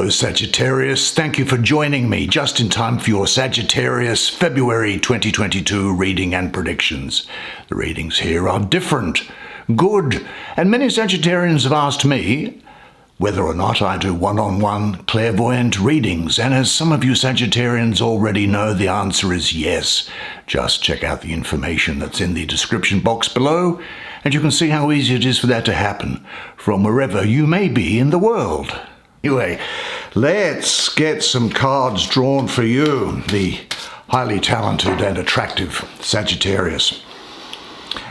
Hello Sagittarius, thank you for joining me just in time for your Sagittarius February 2022 reading and predictions. The readings here are different, good, and many Sagittarians have asked me whether or not I do one-on-one clairvoyant readings, and as some of you Sagittarians already know, the answer is yes. Just check out the information that's in the description box below, and you can see how easy it is for that to happen from wherever you may be in the world. Anyway, let's get some cards drawn for you, the highly talented and attractive Sagittarius.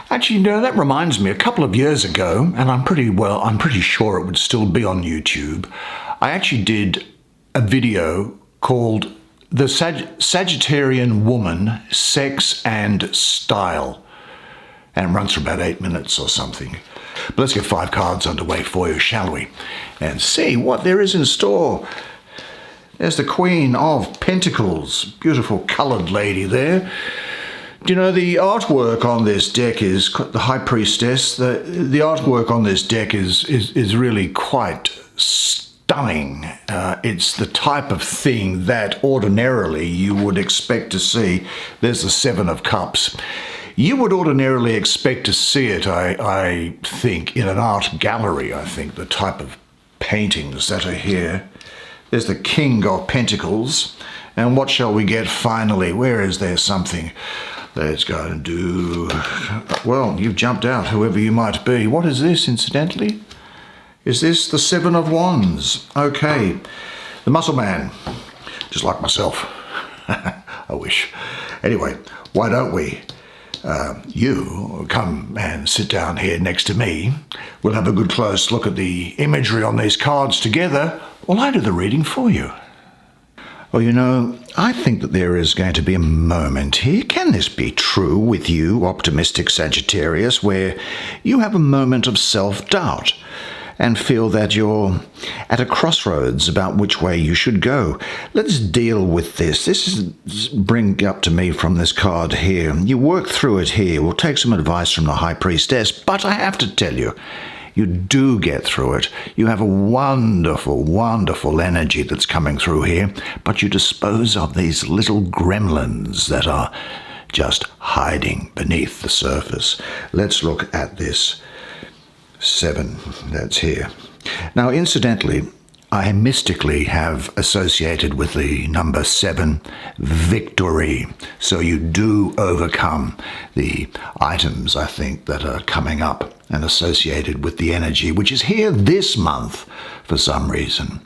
Actually, that reminds me, a couple of years ago, and I'm pretty sure it would still be on YouTube, I actually did a video called The Sagittarian Woman, Sex and Style, and it runs for about 8 minutes or something. But let's get 5 cards underway for you, shall we? And see what there is in store. There's the Queen of Pentacles, beautiful coloured lady there. Do you know, the artwork on this deck is the High Priestess. The artwork on this deck is really quite stunning. It's the type of thing that ordinarily you would expect to see. There's the Seven of Cups. You would ordinarily expect to see it, I think, in an art gallery, I think, the type of paintings that are here. There's the King of Pentacles. And what shall we get finally? Where is there something? Let's go and do... Well, you've jumped out, whoever you might be. What is this, incidentally? Is this the Seven of Wands? Okay. The Muscle Man. Just like myself. I wish. Anyway, why don't we? You come and sit down here next to me. We'll have a good close look at the imagery on these cards together, while I do the reading for you. Well, I think that there is going to be a moment here. Can this be true with you, optimistic Sagittarius, where you have a moment of self-doubt and feel that you're at a crossroads about which way you should go? Let's deal with this. This is bring up to me from this card here. You work through it here. We'll take some advice from the High Priestess, but I have to tell you, you do get through it. You have a wonderful, wonderful energy that's coming through here, but you dispose of these little gremlins that are just hiding beneath the surface. Let's look at this 7 that's here. Now, incidentally, I mystically have associated with the number 7 victory. So you do overcome the items, I think, that are coming up and associated with the energy, which is here this month for some reason.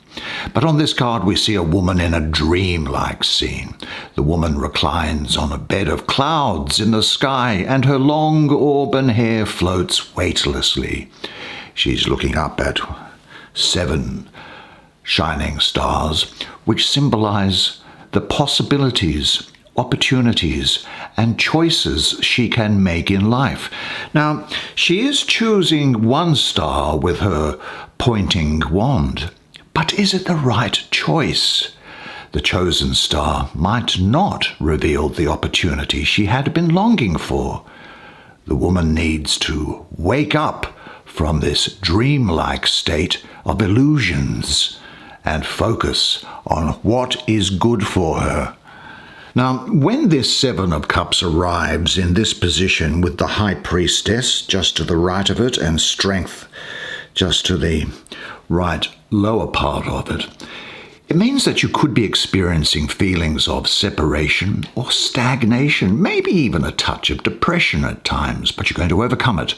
But on this card, we see a woman in a dream-like scene. The woman reclines on a bed of clouds in the sky, and her long auburn hair floats weightlessly. She's looking up at 7 shining stars, which symbolize the possibilities, opportunities, and choices she can make in life. Now, she is choosing one star with her pointing wand, but is it the right choice? The chosen star might not reveal the opportunity she had been longing for. The woman needs to wake up from this dreamlike state of illusions and focus on what is good for her. Now, when this 7 of Cups arrives in this position with the High Priestess just to the right of it and Strength just to the right lower part of it, it means that you could be experiencing feelings of separation or stagnation, maybe even a touch of depression at times, but you're going to overcome it.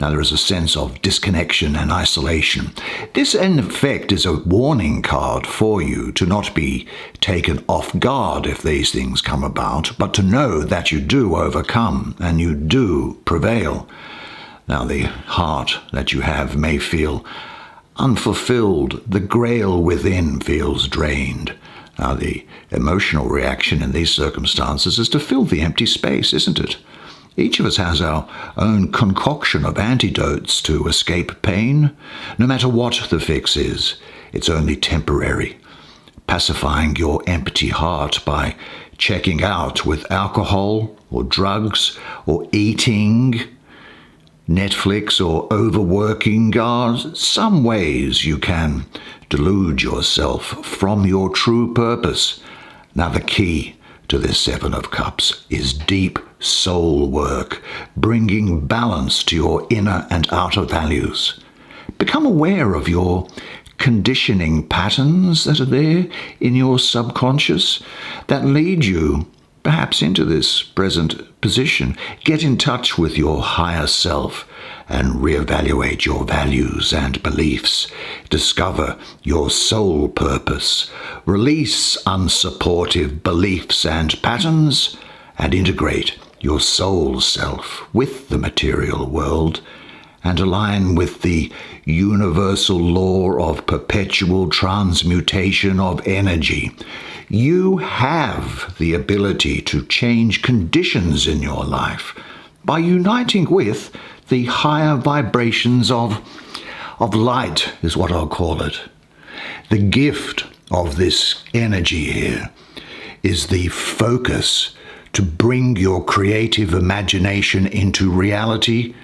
Now, there is a sense of disconnection and isolation. This, in effect, is a warning card for you to not be taken off guard if these things come about, but to know that you do overcome and you do prevail. Now, the heart that you have may feel unfulfilled. The grail within feels drained. Now, the emotional reaction in these circumstances is to fill the empty space, isn't it? Each of us has our own concoction of antidotes to escape pain. No matter what the fix is, it's only temporary. Pacifying your empty heart by checking out with alcohol or drugs or eating, Netflix or overworking are some ways you can delude yourself from your true purpose. Now the key to this Seven of Cups is deep soul work, bringing balance to your inner and outer values. Become aware of your conditioning patterns that are there in your subconscious that lead you perhaps into this present position. Get in touch with your higher self and reevaluate your values and beliefs. Discover your soul purpose. Release unsupportive beliefs and patterns and integrate your soul self with the material world and align with the universal law of perpetual transmutation of energy. You have the ability to change conditions in your life by uniting with the higher vibrations of light, is what I'll call it. The gift of this energy here is the focus to bring your creative imagination into reality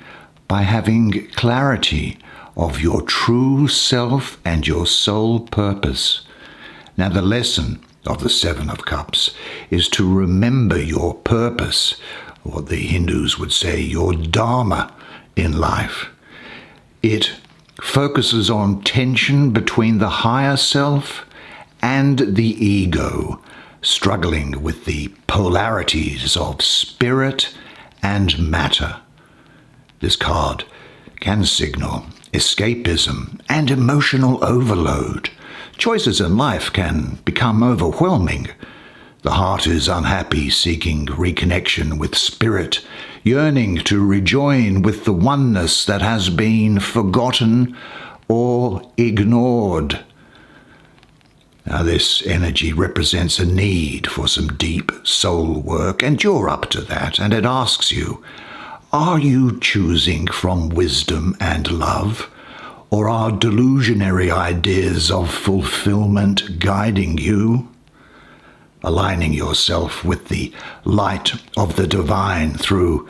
by having clarity of your true self and your soul purpose. Now, the lesson of the Seven of Cups is to remember your purpose, or the Hindus would say your dharma in life. It focuses on tension between the higher self and the ego, struggling with the polarities of spirit and matter. This card can signal escapism and emotional overload. Choices in life can become overwhelming. The heart is unhappy, seeking reconnection with spirit, yearning to rejoin with the oneness that has been forgotten or ignored. Now, this energy represents a need for some deep soul work, and you're up to that, and it asks you, are you choosing from wisdom and love, or are delusionary ideas of fulfillment guiding you? Aligning yourself with the light of the divine through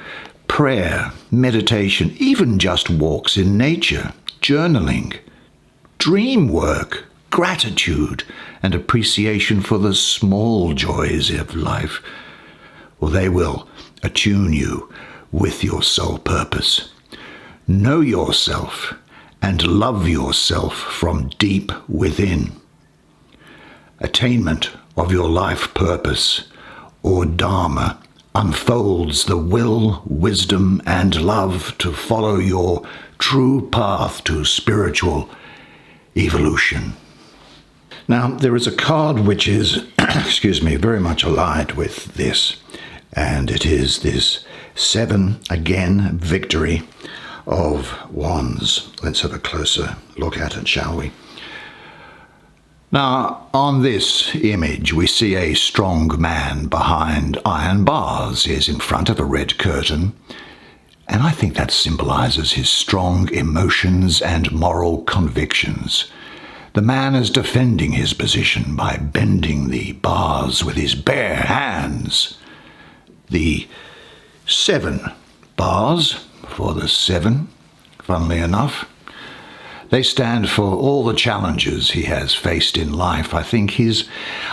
prayer, meditation, even just walks in nature, journaling, dream work, gratitude, and appreciation for the small joys of life. Well, they will attune you with your soul purpose. Know yourself and love yourself from deep within. Attainment of your life purpose, or dharma, unfolds the will, wisdom, and love to follow your true path to spiritual evolution. Now, there is a card which is, very much allied with this, and it is this 7, again, victory of wands. Let's have a closer look at it, shall we? Now, on this image, we see a strong man behind iron bars. He is in front of a red curtain, and I think that symbolizes his strong emotions and moral convictions. The man is defending his position by bending the bars with his bare hands. The 7 bars for the 7, funnily enough, they stand for all the challenges he has faced in life. I think his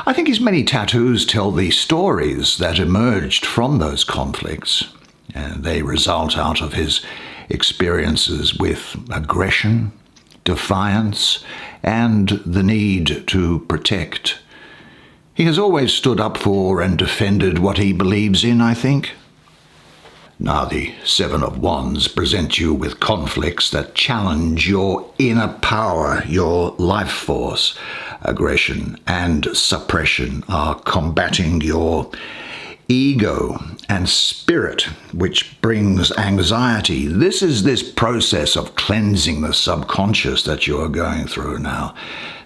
many tattoos tell the stories that emerged from those conflicts, and they result out of his experiences with aggression, defiance, and the need to protect. He has always stood up for and defended what he believes in, I think. Now, the 7 of Wands presents you with conflicts that challenge your inner power, your life force. Aggression and suppression are combating your ego and spirit, which brings anxiety. This is this process of cleansing the subconscious that you are going through now.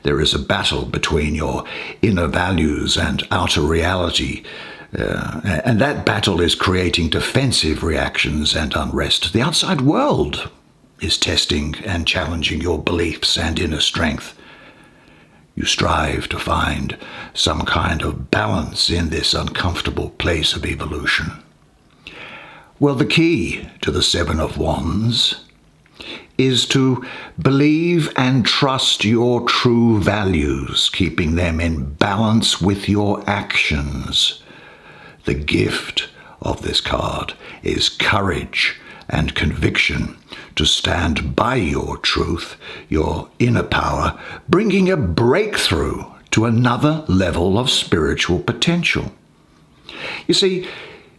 There is a battle between your inner values and outer reality. And that battle is creating defensive reactions and unrest. The outside world is testing and challenging your beliefs and inner strength. You strive to find some kind of balance in this uncomfortable place of evolution. Well, the key to the 7 of Wands is to believe and trust your true values, keeping them in balance with your actions. The gift of this card is courage and conviction to stand by your truth, your inner power, bringing a breakthrough to another level of spiritual potential. You see,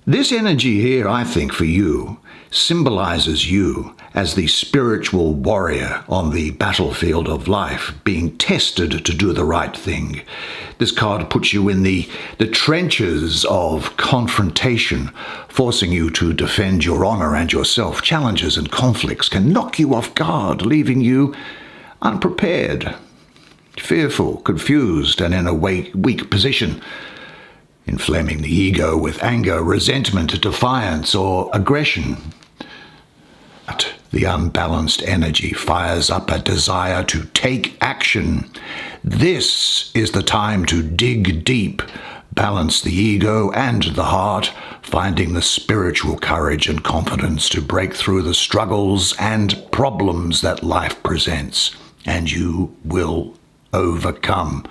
this energy here, I think, for you, symbolizes you as the spiritual warrior on the battlefield of life, being tested to do the right thing. This card puts you in the trenches of confrontation, forcing you to defend your honor and yourself. Challenges and conflicts can knock you off guard, leaving you unprepared, fearful, confused, and in a weak position, inflaming the ego with anger, resentment, defiance, or aggression. But the unbalanced energy fires up a desire to take action. This is the time to dig deep, balance the ego and the heart, finding the spiritual courage and confidence to break through the struggles and problems that life presents, and you will overcome.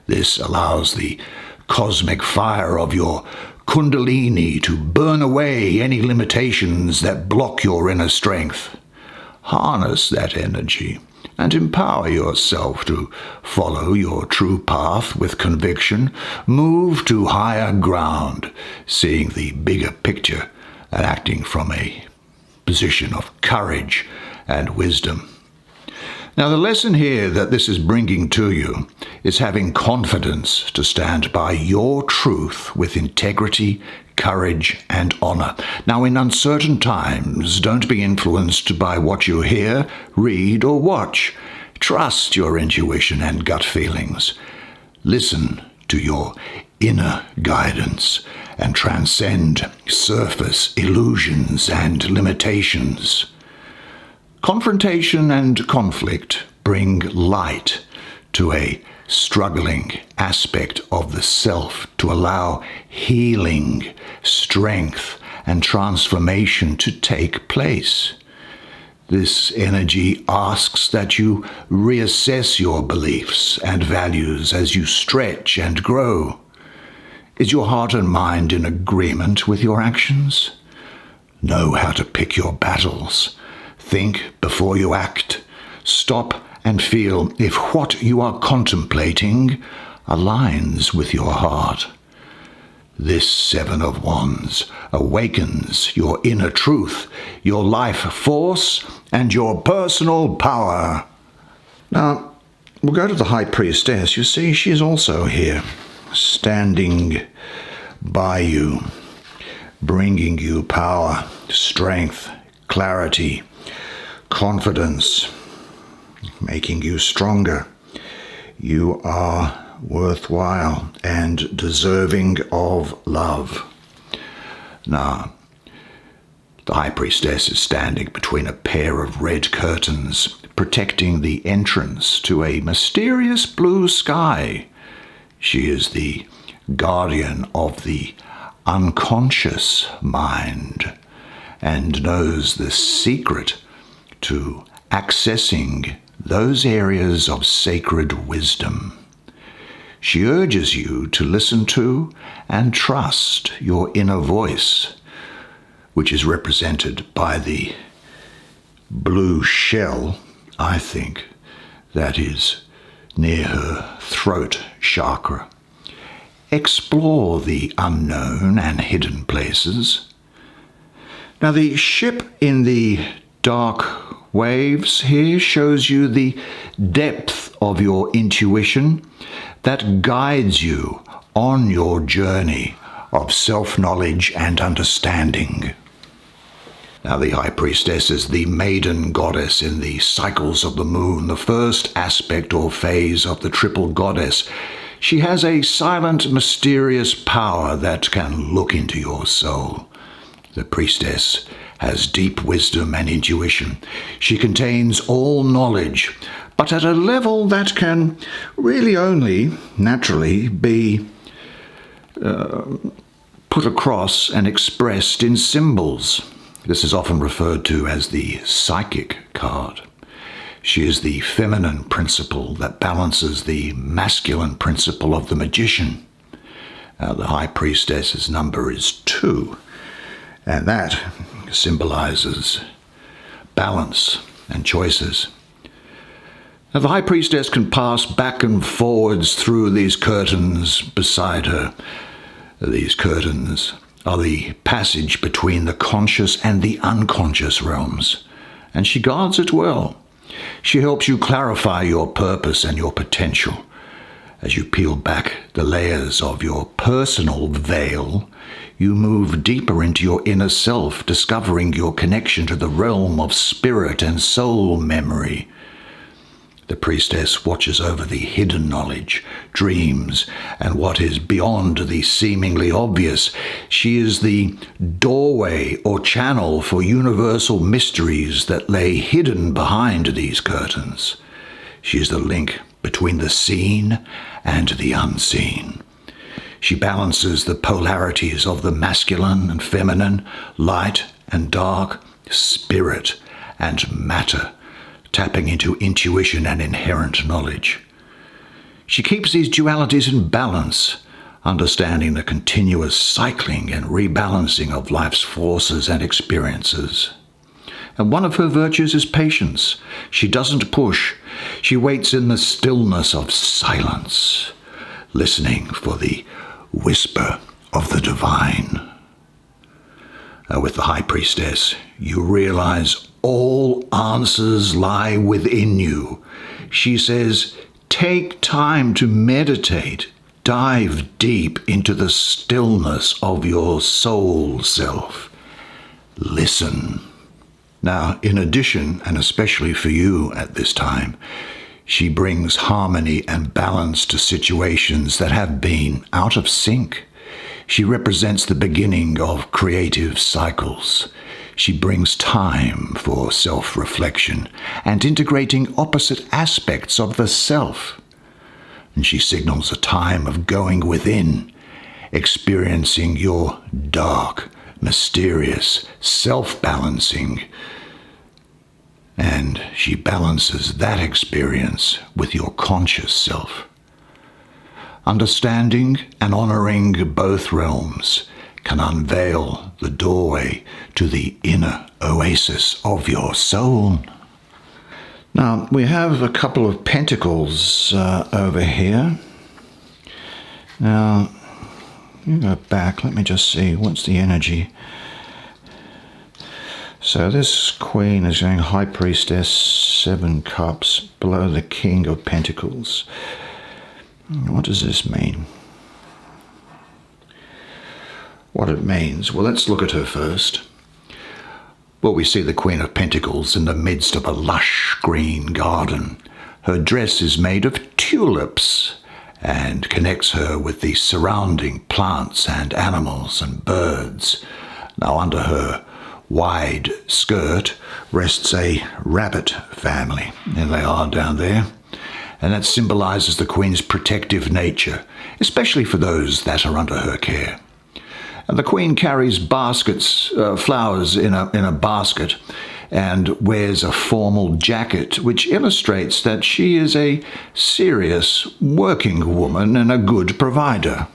This allows the cosmic fire of your Kundalini to burn away any limitations that block your inner strength. Harness that energy and empower yourself to follow your true path with conviction. Move to higher ground, seeing the bigger picture and acting from a position of courage and wisdom. Now, the lesson here that this is bringing to you is having confidence to stand by your truth with integrity, courage, and honor. Now, in uncertain times, don't be influenced by what you hear, read, or watch. Trust your intuition and gut feelings. Listen to your inner guidance and transcend surface illusions and limitations. Confrontation and conflict bring light to a struggling aspect of the self to allow healing, strength, and transformation to take place. This energy asks that you reassess your beliefs and values as you stretch and grow. Is your heart and mind in agreement with your actions? Know how to pick your battles. Think before you act. Stop and feel if what you are contemplating aligns with your heart. This Seven of Wands awakens your inner truth, your life force, and your personal power. Now, we'll go to the High Priestess. You see, she's also here, standing by you, bringing you power, strength, clarity, confidence, making you stronger. You are worthwhile and deserving of love. Now, the High Priestess is standing between a pair of red curtains, protecting the entrance to a mysterious blue sky. She is the guardian of the unconscious mind and knows the secret to accessing those areas of sacred wisdom. She urges you to listen to and trust your inner voice, which is represented by the blue shell, I think, that is near her throat chakra. Explore the unknown and hidden places. Now, the ship in the dark waves here shows you the depth of your intuition that guides you on your journey of self-knowledge and understanding. Now, the High Priestess is the maiden goddess in the cycles of the moon, the first aspect or phase of the triple goddess. She has a silent, mysterious power that can look into your soul. The priestess has deep wisdom and intuition. She contains all knowledge, but at a level that can really only naturally be put across and expressed in symbols. This is often referred to as the psychic card. She is the feminine principle that balances the masculine principle of the magician. The high priestess's number is 2, and that symbolizes balance and choices. Now, the high priestess can pass back and forwards through these curtains beside her. These curtains are the passage between the conscious and the unconscious realms, and she guards it well. She helps you clarify your purpose and your potential. As you peel back the layers of your personal veil, you move deeper into your inner self, discovering your connection to the realm of spirit and soul memory. The priestess watches over the hidden knowledge, dreams, and what is beyond the seemingly obvious. She is the doorway or channel for universal mysteries that lay hidden behind these curtains. She is the link between the seen and the unseen. She balances the polarities of the masculine and feminine, light and dark, spirit and matter, tapping into intuition and inherent knowledge. She keeps these dualities in balance, understanding the continuous cycling and rebalancing of life's forces and experiences. And one of her virtues is patience. She doesn't push. She waits in the stillness of silence, listening for the whisper of the divine. With the high priestess, you realize all answers lie within you. She says, take time to meditate. Dive deep into the stillness of your soul self. Listen. Now, in addition, and especially for you at this time, she brings harmony and balance to situations that have been out of sync. She represents the beginning of creative cycles. She brings time for self-reflection and integrating opposite aspects of the self. And she signals a time of going within, experiencing your dark, mysterious, self-balancing. And she balances that experience with your conscious self. Understanding and honoring both realms can unveil the doorway to the inner oasis of your soul. Now, we have a couple of pentacles over here. Now, you go back, let me just see, what's the energy? So this queen is going high priestess, 7 cups, below the king of pentacles. What does this mean? What it means? Well, let's look at her first. Well, we see the Queen of Pentacles in the midst of a lush green garden. Her dress is made of tulips and connects her with the surrounding plants and animals and birds. Now, under her wide skirt rests a rabbit family. There they are down there. And that symbolizes the Queen's protective nature, especially for those that are under her care. And the Queen carries baskets, flowers in a basket, and wears a formal jacket, which illustrates that she is a serious working woman and a good provider.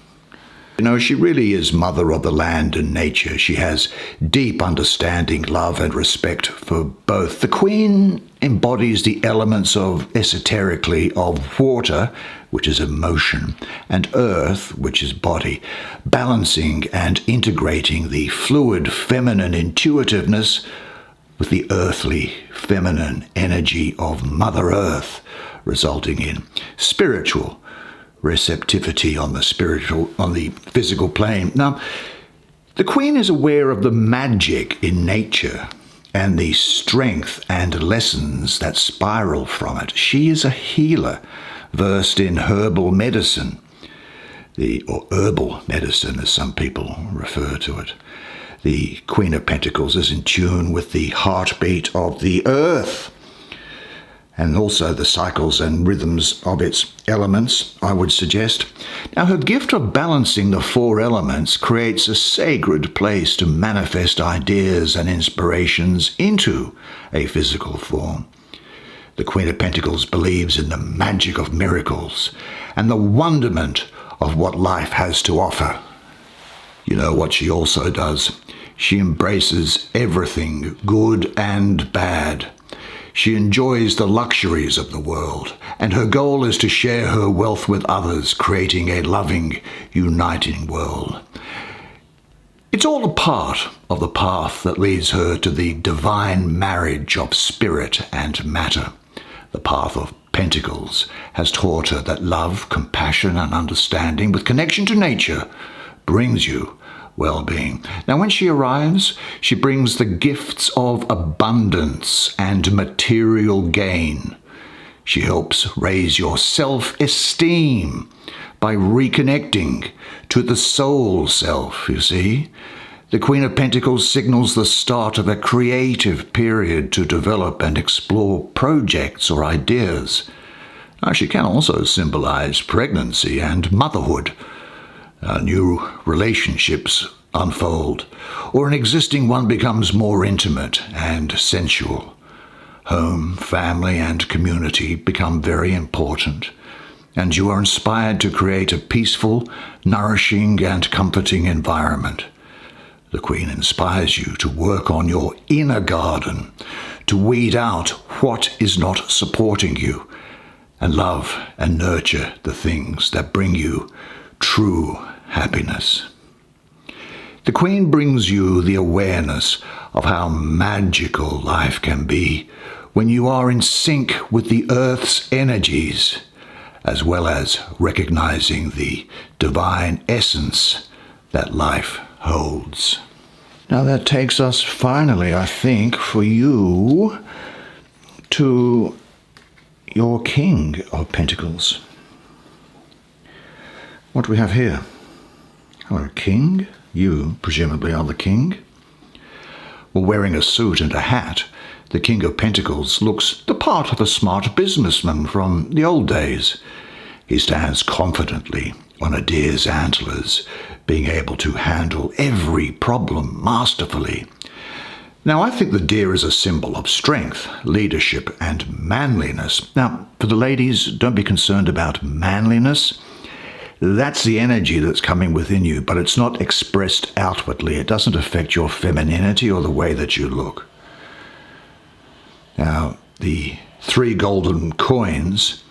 You know, she really is mother of the land and nature. She has deep understanding, love, and respect for both. The Queen embodies the elements of esoterically of water, which is emotion, and earth, which is body, balancing and integrating the fluid feminine intuitiveness with the earthly feminine energy of Mother Earth, resulting in spiritual receptivity on the physical plane. Now, the Queen is aware of the magic in nature and the strength and lessons that spiral from it. She is a healer, versed in herbal medicine, or herbal medicine as some people refer to it. The Queen of Pentacles is in tune with the heartbeat of the earth. and also the cycles and rhythms of its elements, I would suggest. Now, her gift of balancing the four elements creates a sacred place to manifest ideas and inspirations into a physical form. The Queen of Pentacles believes in the magic of miracles and the wonderment of what life has to offer. You know what she also does? She embraces everything, good and bad. She enjoys the luxuries of the world, and her goal is to share her wealth with others, creating a loving, uniting world. It's all a part of the path that leads her to the divine marriage of spirit and matter. The path of Pentacles has taught her that love, compassion, and understanding with connection to nature brings you well-being. Now, when she arrives, she brings the gifts of abundance and material gain. She helps raise your self-esteem by reconnecting to the soul self, you see. The Queen of Pentacles signals the start of a creative period to develop and explore projects or ideas. Now, she can also symbolize pregnancy and motherhood. New relationships unfold, or an existing one becomes more intimate and sensual. Home, family, and community become very important, and you are inspired to create a peaceful, nourishing, and comforting environment. The Queen inspires you to work on your inner garden, to weed out what is not supporting you, and love and nurture the things that bring you true happiness. The Queen brings you the awareness of how magical life can be when you are in sync with the Earth's energies, as well as recognizing the divine essence that life holds. Now that takes us finally, I think, for you to your King of Pentacles. What do we have here? Hello, King. You, presumably, are the king. Well, wearing a suit and a hat, the King of Pentacles looks the part of a smart businessman from the old days. He stands confidently on a deer's antlers, being able to handle every problem masterfully. Now, I think the deer is a symbol of strength, leadership, and manliness. Now, for the ladies, don't be concerned about manliness. That's the energy that's coming within you, but it's not expressed outwardly. It doesn't affect your femininity or the way that you look. Now, the 3 golden coins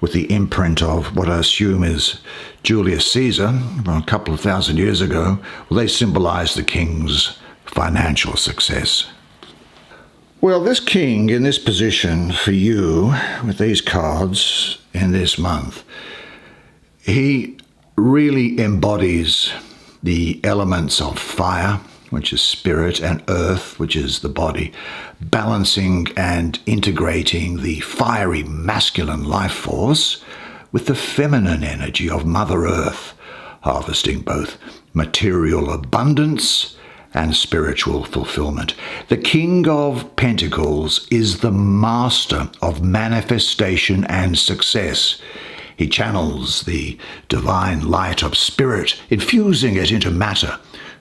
with the imprint of what I assume is Julius Caesar, a couple of thousand years ago, well, they symbolize the king's financial success. Well, this king in this position for you, with these cards in this month, he really embodies the elements of fire, which is spirit, and earth, which is the body, balancing and integrating the fiery masculine life force with the feminine energy of Mother Earth, harvesting both material abundance and spiritual fulfillment. The King of Pentacles is the master of manifestation and success. He channels the divine light of spirit, infusing it into matter,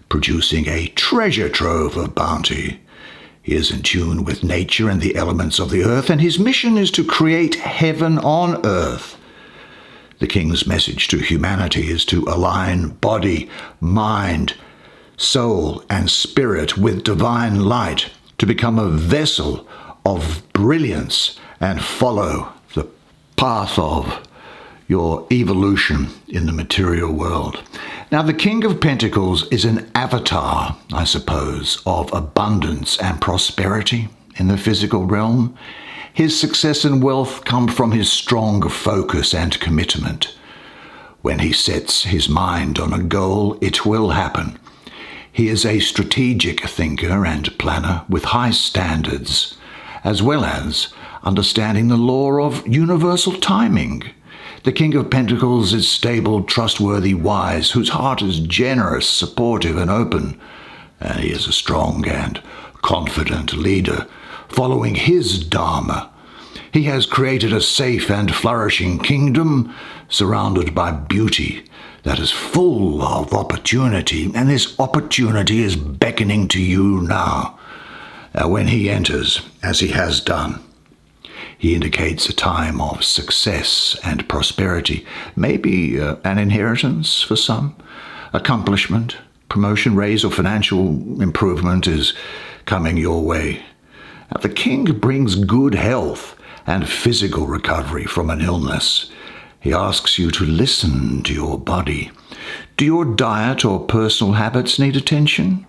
producing a treasure trove of bounty. He is in tune with nature and the elements of the earth, and his mission is to create heaven on earth. The king's message to humanity is to align body, mind, soul, and spirit with divine light, to become a vessel of brilliance and follow the path of your evolution in the material world. Now, the King of Pentacles is an avatar, I suppose, of abundance and prosperity in the physical realm. His success and wealth come from his strong focus and commitment. When he sets his mind on a goal, it will happen. He is a strategic thinker and planner with high standards, as well as understanding the law of universal timing. The King of Pentacles is stable, trustworthy, wise, whose heart is generous, supportive, and open. And he is a strong and confident leader, following his dharma. He has created a safe and flourishing kingdom surrounded by beauty that is full of opportunity, and this opportunity is beckoning to you now. When he enters, as he has done, he indicates a time of success and prosperity, maybe an inheritance for some, accomplishment, promotion, raise, or financial improvement is coming your way. Now, the king brings good health and physical recovery from an illness. He asks you to listen to your body. Do your diet or personal habits need attention?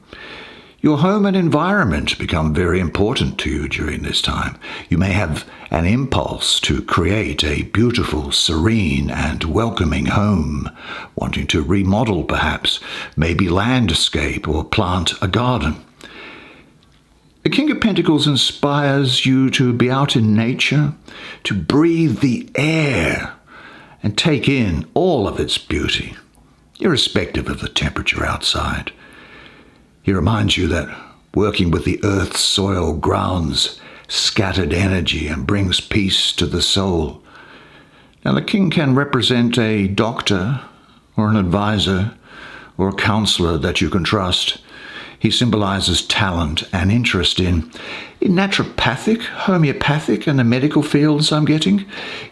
Your home and environment become very important to you during this time. You may have an impulse to create a beautiful, serene, and welcoming home, wanting to remodel perhaps, maybe landscape or plant a garden. The King of Pentacles inspires you to be out in nature, to breathe the air, and take in all of its beauty, irrespective of the temperature outside. He reminds you that working with the earth's soil grounds scattered energy and brings peace to the soul. Now, the king can represent a doctor or an advisor or a counselor that you can trust. He symbolizes talent and interest in naturopathic, homeopathic, and the medical fields, I'm getting.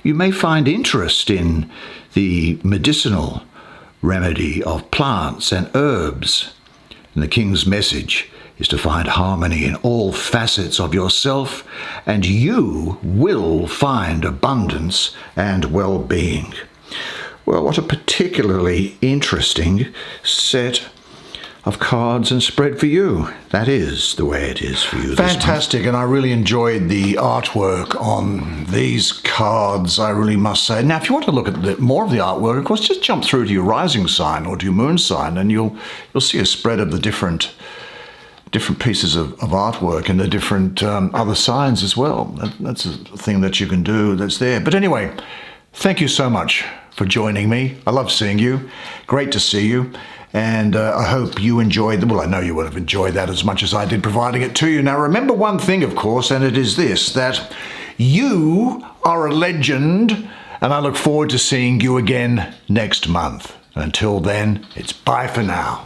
You may find interest in the medicinal remedy of plants and herbs. And the king's message is to find harmony in all facets of yourself, and you will find abundance and well-being. Well, what a particularly interesting set of cards and spread for you. That is the way it is for you. Fantastic, and I really enjoyed the artwork on these cards, I really must say. Now, if you want to look at more of the artwork, of course, just jump through to your rising sign or to your moon sign, and you'll see a spread of the different pieces of artwork and the different other signs as well. That's a thing that you can do that's there. But anyway, thank you so much for joining me. I love seeing you. Great to see you. And I hope you enjoyed well, I know you would have enjoyed that as much as I did providing it to you. Now, remember one thing, of course, and it is this, that you are a legend, and I look forward to seeing you again next month. Until then, it's bye for now.